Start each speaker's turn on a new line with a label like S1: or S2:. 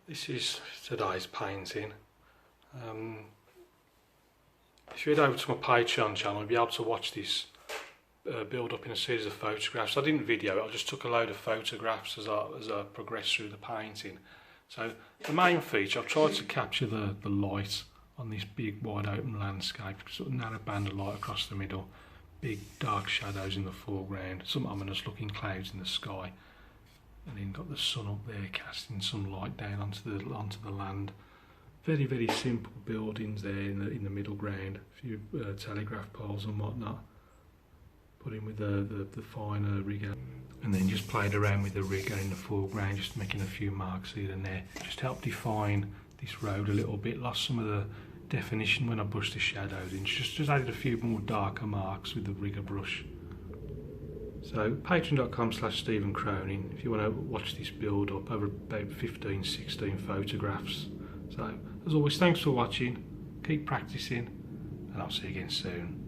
S1: This is today's painting. If you head over to my Patreon channel, you'll be able to watch this build up in a series of photographs. I didn't video it, I just took a load of photographs as I progressed through the painting. So the main feature, I've tried to capture the light on this big wide open landscape, sort of narrow band of light across the middle, big dark shadows in the foreground, some ominous looking clouds in the sky, and then got the sun up there casting some light down onto the land. Very, very simple buildings there in the middle ground, a few telegraph poles and whatnot, put in with the finer rigger, and then just played around with the rigger in the foreground, just making a few marks here and there, just helped define this road a little bit. Lost some of the definition when I brushed the shadows in, just added a few more darker marks with the rigger brush. So patreon.com/Stephen Cronin if you want to watch this build up over about 15-16 photographs. So as always, thanks for watching, keep practicing, and I'll see you again soon.